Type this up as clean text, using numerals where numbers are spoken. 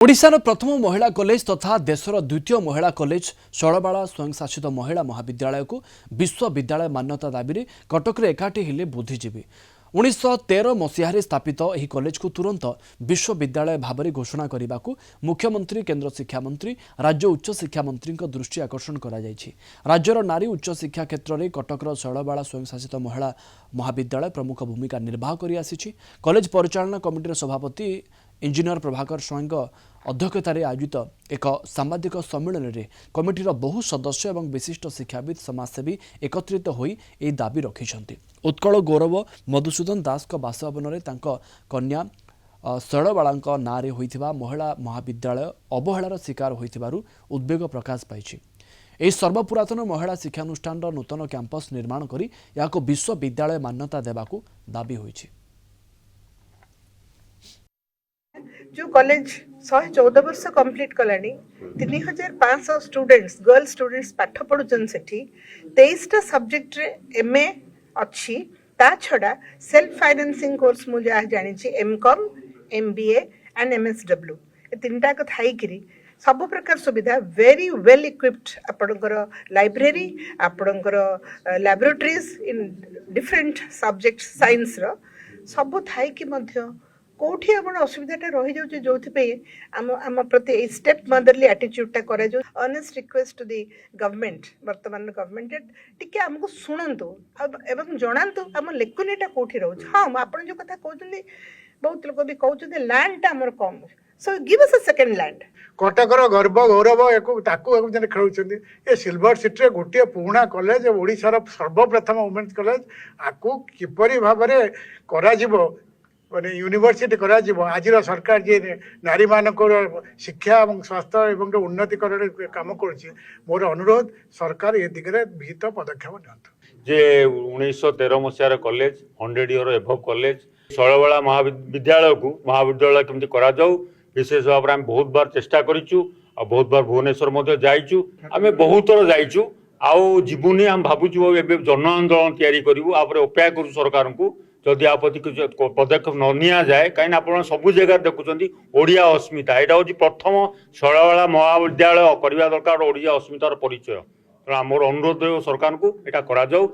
ओडिशार प्रथम महिला कॉलेज तथा देशर द्वितीय महिला कॉलेज शैलबाला स्वयंशासित महिला महाविद्यालय को विश्वविद्यालय मान्यता दाबी कटक एकाठी हेले बुद्धिजीवी 1913 मसीह स्थापित यह कॉलेज को तुरंत विश्वविद्यालय भाव में घोषणा करने को मुख्यमंत्री केंद्र शिक्षा मंत्री राज्य उच्च शिक्षा मंत्री दृष्टि आकर्षण राज्यर नारी उच्च शिक्षा क्षेत्र में कटकर शैलबाला स्वयंशासित महिला महाविद्यालय प्रमुख भूमिका निर्वाह कर आसी। कॉलेज परिचालना कमिटीर सभापति इंजीनियर प्रभाकर स्वाईं अध्यक्षतार आयोजित एक सांबादिक सम्मेलन में कमिटीर बहु सदस्य और विशिष्ट शिक्षाविद समाजसेवी एकत्रित होई ए दाबी रखिछन्ति। उत्कल गौरव मधुसूदन दास बासभवन में कन्या शैलबाला नाँ होइथिबा महिला महाविद्यालय अवहेलार शिकार होइथिबारु उद्वेग प्रकाश पाइछि। ଏହି ସର୍ବପୁରାତନ ମହିଳା ଶିକ୍ଷାନୁଷ୍ଠାନର ନୂତନ କ୍ୟାମ୍ପସ୍ ନିର୍ମାଣ କରି ଏହାକୁ ବିଶ୍ୱବିଦ୍ୟାଳୟ ମାନ୍ୟତା ଦେବାକୁ ଦାବି ହୋଇଛି। जो कॉलेज 114 वर्ष complete Kalani 3500 students girl students पाठ पढ़ुचन सेठी 23टा सब्जेक्ट रे एमए अच्छी ता छड़ा सेल्फ फाइनेंसिंग कोर्स मु जा जानि छी एमकॉम एमबीए एंड एमएसडब्ल्यू ए तीनटा को थाई करी सब प्रकार सुविधा वेरी वेल इक्विप्ड आपणकर लाइब्रेरी आपणकर laboratories in different subject science रो सब थाई कि मध्य कोठी आपण असुविधाटा रही जाउछ जोथि आम प्रति स्टेप मदरली एटीट्यूडटा करा जो honest request to the government वर्तमान गवर्नमेंट टिके हमको सुनंतु एवं जणांतु आम लेकुनीटा कोठी रहउछ। हां आपण जो कथा कहउछन्ती बहुत लोक भी कहउछन्ती लैंड ता हमर कम so give us a second land कटकर गर्व गौरव जन खेलुं ये सिल्वर सिटी गोटे पुराणा कॉलेज ओडिशार सर्वप्रथम वुमेन्स कॉलेज आपको किपरि भाव में करा माने यूनिवर्सिटी करा आज सरकार जी नारी मानक शिक्षा और स्वास्थ्य और उन्नतिकरण काम कर मोर अनुरोध सरकार ये दिगरे विहित पदक्षेप नियंतु। जे 1913 मसीहार कॉलेज 100 इयर एभव कॉलेज शैलबाला महाविद्यालय को महाविद्यालय केमती करा जाऊ विशेष भाव में आम बहुत बार चेष्टा करूँ और बहुत बार भुवनेश्वर जाइचु आम बहुत थर जाइचु आउ जीवनी आम भावुँ जन आंदोलन तैयारी करूँ अपेक्षा करूँ सरकार को जदि आपत्ति पदक्षेप न निया जाए कहीं आप सब जगह देखुं ओडिया अस्मिता यहाँ हूँ प्रथम शैलबाला महाविद्यालय करवा दरकार ओडिया अस्मितार परिचय तेना मोर अनुरोध सरकार को यहाँ करा जाऊ।